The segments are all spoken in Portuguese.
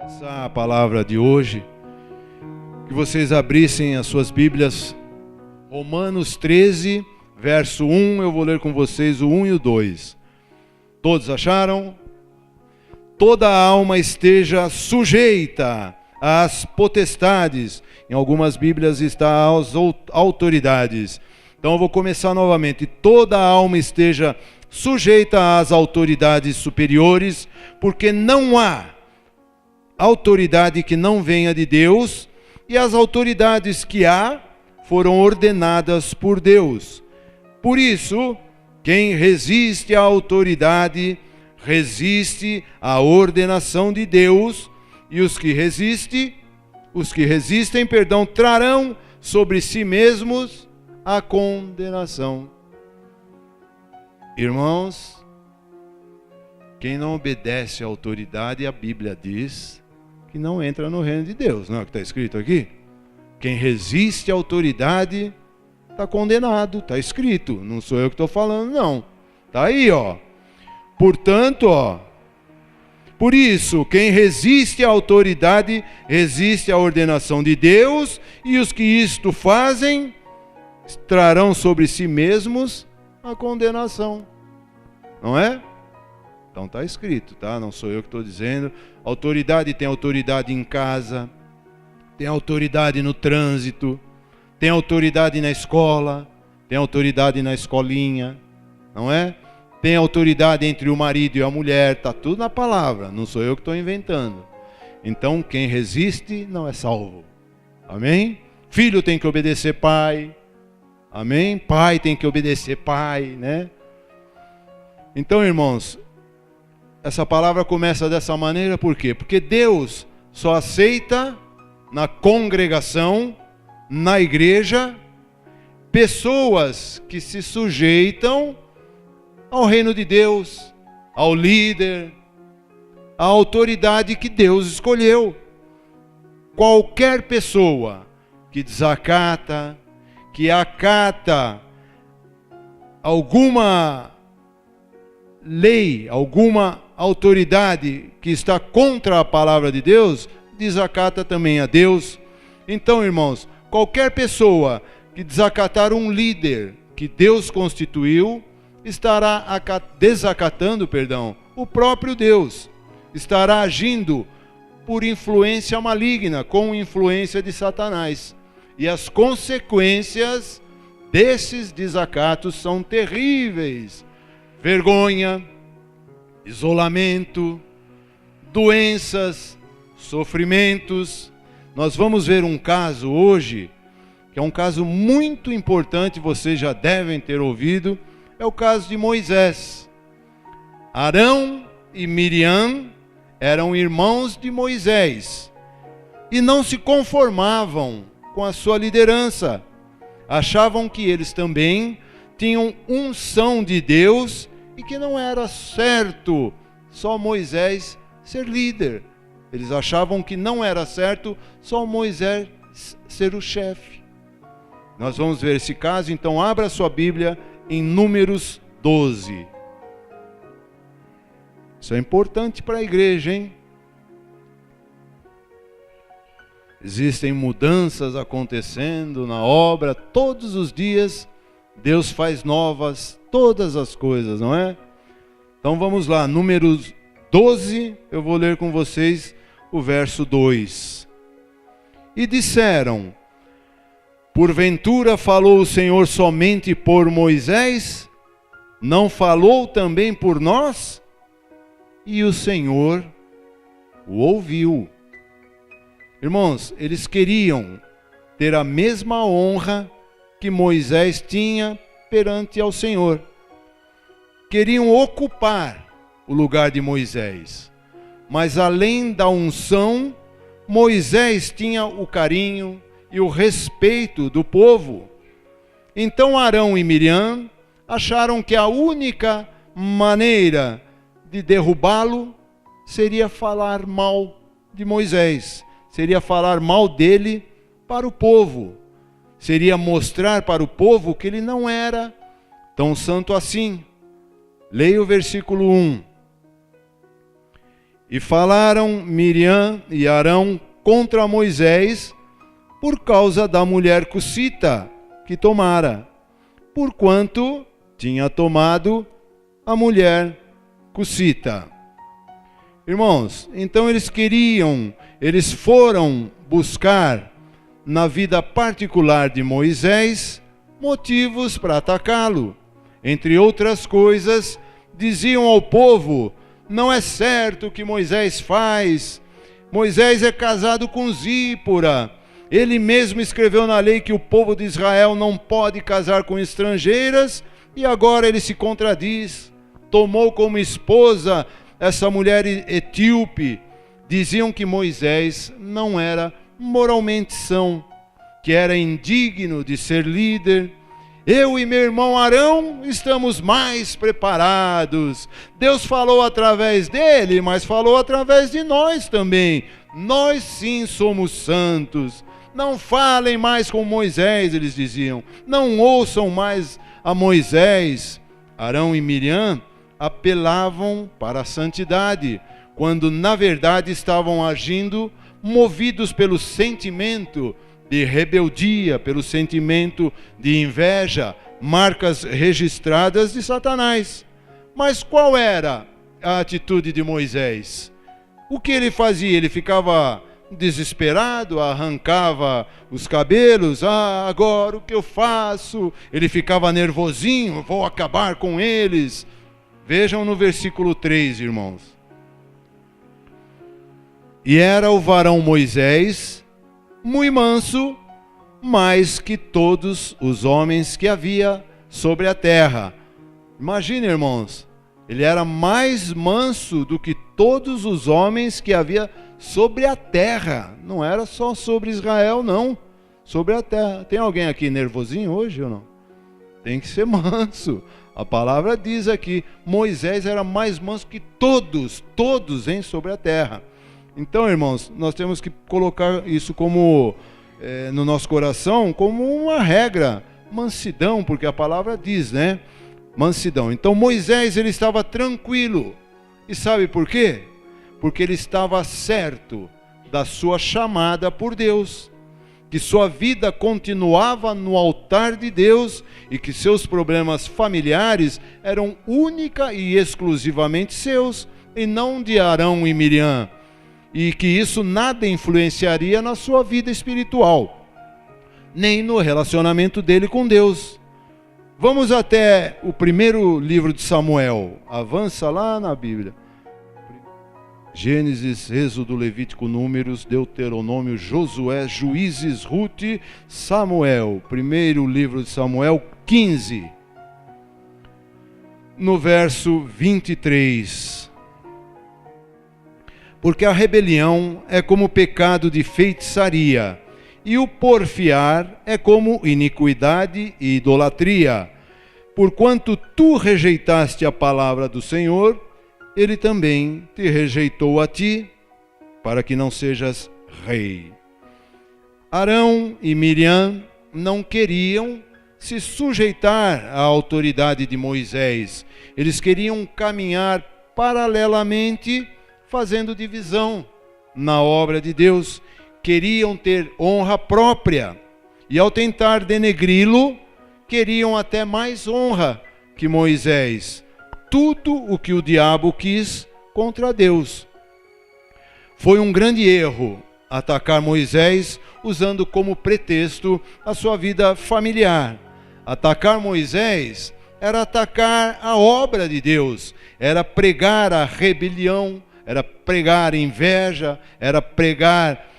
Essa palavra de hoje, que vocês abrissem as suas Bíblias, Romanos 13, verso 1, eu vou ler com vocês o 1 e o 2. Todos acharam? Toda a alma esteja sujeita às potestades, em algumas Bíblias está às autoridades. Então eu vou começar novamente. Toda a alma esteja sujeita às autoridades superiores, porque não há autoridade que não venha de Deus, e as autoridades que há foram ordenadas por Deus. Por isso, quem resiste à autoridade, resiste à ordenação de Deus, e os que resistem, trarão sobre si mesmos a condenação. Irmãos, quem não obedece à autoridade, a Bíblia diz que não entra no reino de Deus, não é o que está escrito aqui? Quem resiste à autoridade está condenado, está escrito, não sou eu que estou falando, não. Está aí, ó. Portanto, ó, por isso, quem resiste à autoridade, resiste à ordenação de Deus, e os que isto fazem, trarão sobre si mesmos a condenação. Não é? Então está escrito, tá? Não sou eu que estou dizendo. Autoridade tem autoridade em casa, tem autoridade no trânsito, tem autoridade na escola, tem autoridade na escolinha, não é? Tem autoridade entre o marido e a mulher, está tudo na palavra, não sou eu que estou inventando. Então quem resiste não é salvo. Amém? Filho tem que obedecer pai. Amém? Pai tem que obedecer pai, né? Então, irmãos, essa palavra começa dessa maneira, por quê? Porque Deus só aceita na congregação, na igreja, pessoas que se sujeitam ao reino de Deus, ao líder, à autoridade que Deus escolheu. Qualquer pessoa que desacata, que acata alguma lei, alguma autoridade que está contra a palavra de Deus, desacata também a Deus. Então, irmãos, qualquer pessoa que desacatar um líder que Deus constituiu, estará desacatando, o próprio Deus. Estará agindo por influência maligna, com influência de Satanás. E as consequências desses desacatos são terríveis. Vergonha, isolamento, doenças, sofrimentos. Nós vamos ver um caso hoje, que é um caso muito importante, vocês já devem ter ouvido, é o caso de Moisés. Arão e Miriam eram irmãos de Moisés e não se conformavam com a sua liderança. Achavam que eles também tinham unção de Deus e que não era certo só Moisés ser líder. Eles achavam que não era certo só Moisés ser o chefe. Nós vamos ver esse caso, então abra sua Bíblia em Números 12. Isso é importante para a igreja, hein? Existem mudanças acontecendo na obra, todos os dias Deus faz novas todas as coisas, não é? Então vamos lá, Números 12, eu vou ler com vocês o verso 2. E disseram: porventura falou o Senhor somente por Moisés? Não falou também por nós? E o Senhor o ouviu. Irmãos, eles queriam ter a mesma honra que Moisés tinha perante ao Senhor. Queriam ocupar o lugar de Moisés. Mas além da unção, Moisés tinha o carinho e o respeito do povo. Então Arão e Miriam acharam que a única maneira de derrubá-lo seria falar mal de Moisés, seria falar mal dele para o povo, seria mostrar para o povo que ele não era tão santo assim. Leia o versículo 1. E falaram Miriam e Arão contra Moisés por causa da mulher cussita que tomara, porquanto tinha tomado a mulher cussita. Irmãos, então eles foram buscar na vida particular de Moisés motivos para atacá-lo. Entre outras coisas, diziam ao povo: não é certo o que Moisés faz. Moisés é casado com Zípora. Ele mesmo escreveu na lei que o povo de Israel não pode casar com estrangeiras, e agora ele se contradiz. Tomou como esposa essa mulher etíope. Diziam que Moisés não era moralmente são, que era indigno de ser líder. Eu e meu irmão Arão estamos mais preparados. Deus falou através dele, mas falou através de nós também. Nós sim somos santos. Não falem mais com Moisés, eles diziam. Não ouçam mais a Moisés. Arão e Miriam apelavam para a santidade, quando na verdade estavam agindo movidos pelo sentimento de rebeldia, pelo sentimento de inveja, marcas registradas de Satanás. Mas qual era a atitude de Moisés? O que ele fazia? Ele ficava desesperado, arrancava os cabelos. Agora o que eu faço? Ele ficava nervosinho, vou acabar com eles. Vejam no versículo 3, irmãos. E era o varão Moisés muito manso, mais que todos os homens que havia sobre a terra. Imagine, irmãos, ele era mais manso do que todos os homens que havia sobre a terra. Não era só sobre Israel, não. Sobre a terra. Tem alguém aqui nervosinho hoje ou não? Tem que ser manso. A palavra diz aqui, Moisés era mais manso que todos, sobre a terra. Então, irmãos, nós temos que colocar isso como no nosso coração, como uma regra, mansidão, porque a palavra diz, né? Mansidão. Então, Moisés, ele estava tranquilo. E sabe por quê? Porque ele estava certo da sua chamada por Deus, que sua vida continuava no altar de Deus e que seus problemas familiares eram única e exclusivamente seus, e não de Arão e Miriam. E que isso nada influenciaria na sua vida espiritual, nem no relacionamento dele com Deus. Vamos até o primeiro livro de Samuel. Avança lá na Bíblia. Gênesis, Êxodo, Levítico, Números, Deuteronômio, Josué, Juízes, Rute, Samuel. Primeiro livro de Samuel, 15. No verso 23. Porque a rebelião é como pecado de feitiçaria, e o porfiar é como iniquidade e idolatria. Porquanto tu rejeitaste a palavra do Senhor, ele também te rejeitou a ti, para que não sejas rei. Arão e Miriam não queriam se sujeitar à autoridade de Moisés. Eles queriam caminhar paralelamente, fazendo divisão na obra de Deus. Queriam ter honra própria, e ao tentar denegri-lo, queriam até mais honra que Moisés. Tudo o que o diabo quis contra Deus. Foi um grande erro atacar Moisés usando como pretexto a sua vida familiar. Atacar Moisés era atacar a obra de Deus, era pregar a rebelião, era pregar inveja, era pregar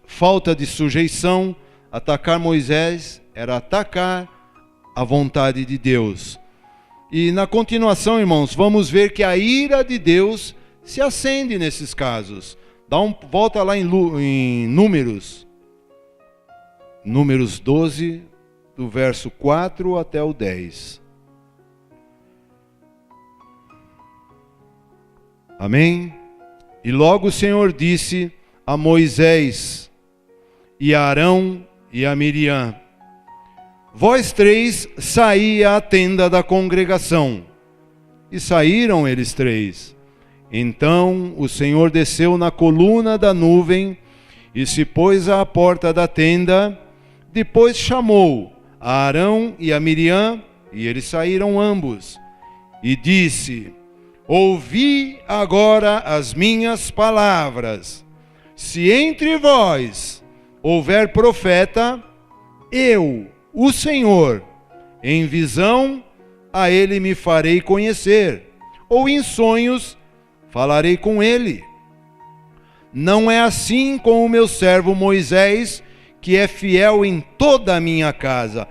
falta de sujeição. Atacar Moisés era atacar a vontade de Deus. E na continuação, irmãos, vamos ver que a ira de Deus se acende nesses casos. Volta lá em Números. Números 12, do verso 4 até o 10. Amém? E logo o Senhor disse a Moisés e a Arão e a Miriam: vós três saí à tenda da congregação. E saíram eles três. Então o Senhor desceu na coluna da nuvem e se pôs à porta da tenda. Depois chamou a Arão e a Miriam, e eles saíram ambos. E disse: ouvi agora as minhas palavras. Se entre vós houver profeta, eu, o Senhor, em visão, a ele me farei conhecer, ou em sonhos falarei com ele. Não é assim com o meu servo Moisés, que é fiel em toda a minha casa.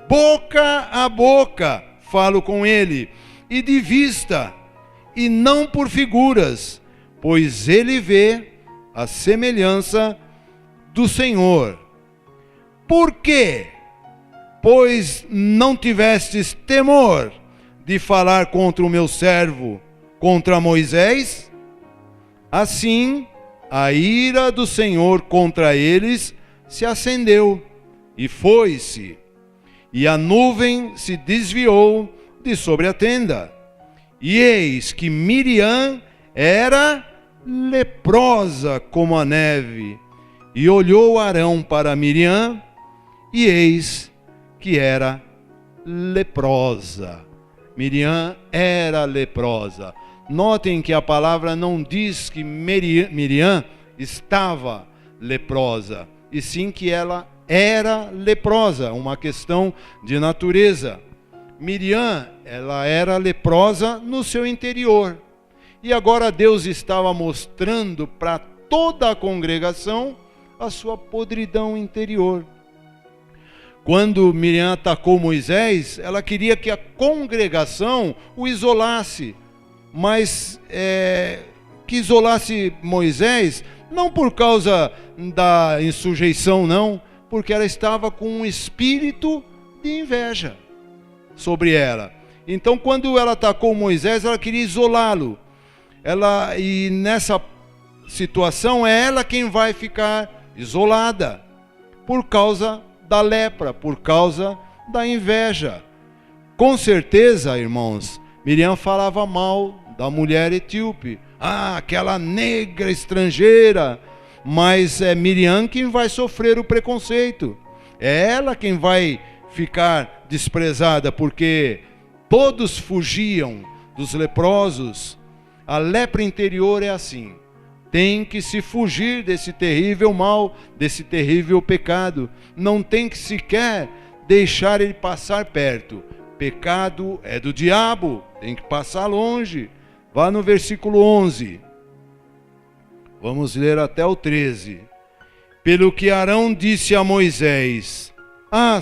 Boca a boca falo com ele, e de vista, e não por figuras, pois ele vê a semelhança do Senhor. Por quê? Pois não tivestes temor de falar contra o meu servo, contra Moisés? Assim, a ira do Senhor contra eles se acendeu, e foi-se, e a nuvem se desviou de sobre a tenda. E eis que Miriam era leprosa como a neve. E olhou Arão para Miriam, e eis que era leprosa. Miriam era leprosa. Notem que a palavra não diz que Miriam estava leprosa, e sim que ela era leprosa, uma questão de natureza. Miriam, ela era leprosa no seu interior. E agora Deus estava mostrando para toda a congregação a sua podridão interior. Quando Miriam atacou Moisés, ela queria que a congregação o isolasse, mas que isolasse Moisés, não por causa da insujeição, não, porque ela estava com um espírito de inveja sobre ela. Então, quando ela atacou Moisés, ela queria isolá-lo. E nessa situação é ela quem vai ficar isolada, por causa da lepra, por causa da inveja. Com certeza, irmãos, Miriam falava mal da mulher etíope. Aquela negra estrangeira. Mas é Miriam quem vai sofrer o preconceito. É ela quem vai ficar desprezada, porque todos fugiam dos leprosos. A lepra interior é assim. Tem que se fugir desse terrível mal, desse terrível pecado. Não tem que sequer deixar ele passar perto. Pecado é do diabo, tem que passar longe. Vá no versículo 11. Vamos ler até o 13. Pelo que Arão disse a Moisés: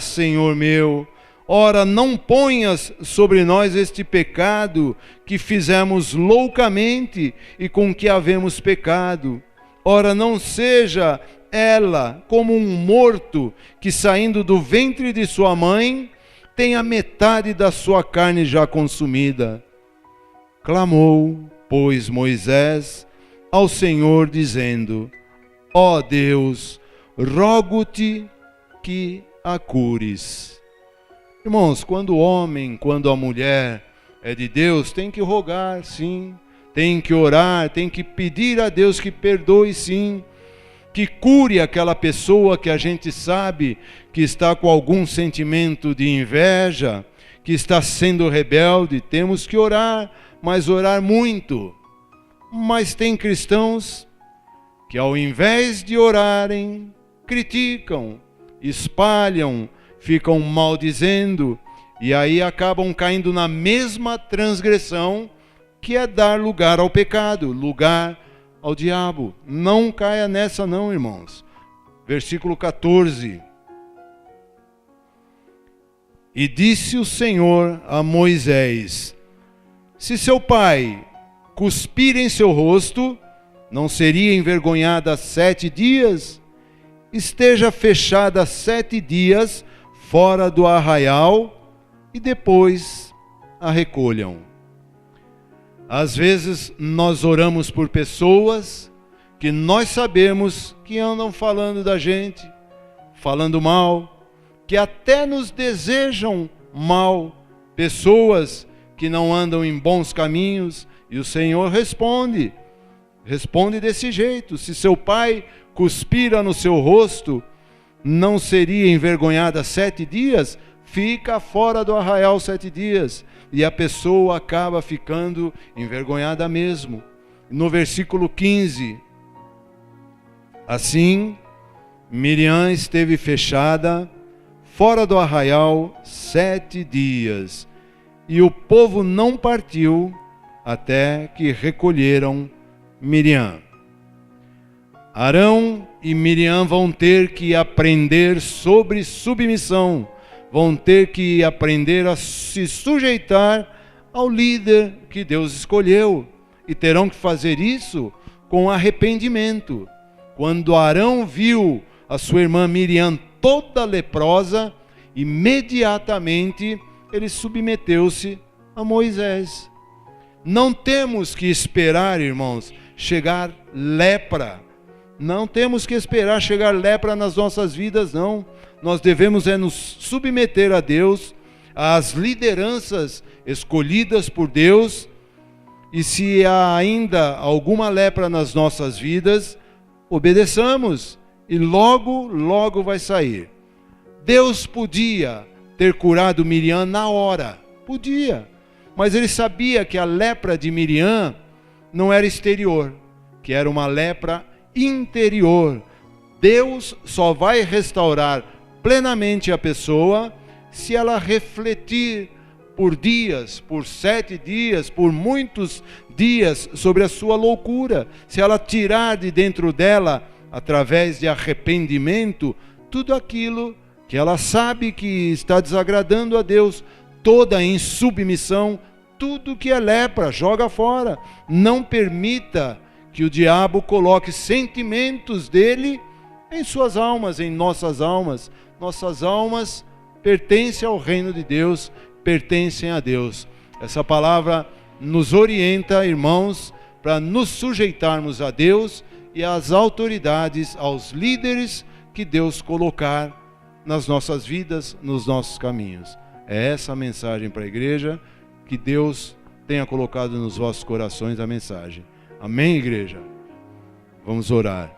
Senhor meu, ora não ponhas sobre nós este pecado que fizemos loucamente e com que havemos pecado. Ora não seja ela como um morto que, saindo do ventre de sua mãe, tem a metade da sua carne já consumida. Clamou, pois, Moisés ao Senhor, dizendo: Ó Deus, rogo-te que a cures. Irmãos, quando o homem, quando a mulher é de Deus, tem que rogar, sim, tem que orar, tem que pedir a Deus que perdoe, sim, que cure aquela pessoa que a gente sabe que está com algum sentimento de inveja, que está sendo rebelde. Temos que orar, mas orar muito. Mas tem cristãos que, ao invés de orarem, criticam, espalham, ficam maldizendo, e aí acabam caindo na mesma transgressão, que é dar lugar ao pecado, lugar ao diabo. Não caia nessa não, irmãos. Versículo 14. E disse o Senhor a Moisés: se seu pai cuspir em seu rosto, não seria envergonhada 7 dias? Esteja fechada 7 dias fora do arraial, e depois a recolham. Às vezes nós oramos por pessoas que nós sabemos que andam falando da gente, falando mal, que até nos desejam mal, pessoas que não andam em bons caminhos? E o Senhor responde desse jeito: se seu pai cuspira no seu rosto, não seria envergonhada 7 dias? Fica fora do arraial 7 dias. E a pessoa acaba ficando envergonhada mesmo. No versículo 15, assim, Miriam esteve fechada fora do arraial 7 dias, e o povo não partiu até que recolheram Miriam. Arão e Miriam vão ter que aprender sobre submissão, vão ter que aprender a se sujeitar ao líder que Deus escolheu, e terão que fazer isso com arrependimento. Quando Arão viu a sua irmã Miriam toda leprosa, imediatamente ele submeteu-se a Moisés. Não temos que esperar, irmãos, chegar lepra. Não temos que esperar chegar lepra nas nossas vidas, não. Nós devemos nos submeter a Deus, às lideranças escolhidas por Deus, e se há ainda alguma lepra nas nossas vidas, obedeçamos, e logo, logo vai sair. Deus podia ter curado Miriam na hora, podia, mas ele sabia que a lepra de Miriam não era exterior, que era uma lepra interior. Deus só vai restaurar plenamente a pessoa se ela refletir por dias, por 7 dias, por muitos dias sobre a sua loucura, se ela tirar de dentro dela, através de arrependimento, tudo aquilo que ela sabe que está desagradando a Deus, toda insubmissão, tudo que é lepra, joga fora. Não permita que o diabo coloque sentimentos dele em suas almas, em nossas almas. Nossas almas pertencem ao reino de Deus, pertencem a Deus. Essa palavra nos orienta, irmãos, para nos sujeitarmos a Deus e às autoridades, aos líderes que Deus colocar nas nossas vidas, nos nossos caminhos. É essa a mensagem para a igreja, que Deus tenha colocado nos vossos corações a mensagem. Amém, igreja? Vamos orar.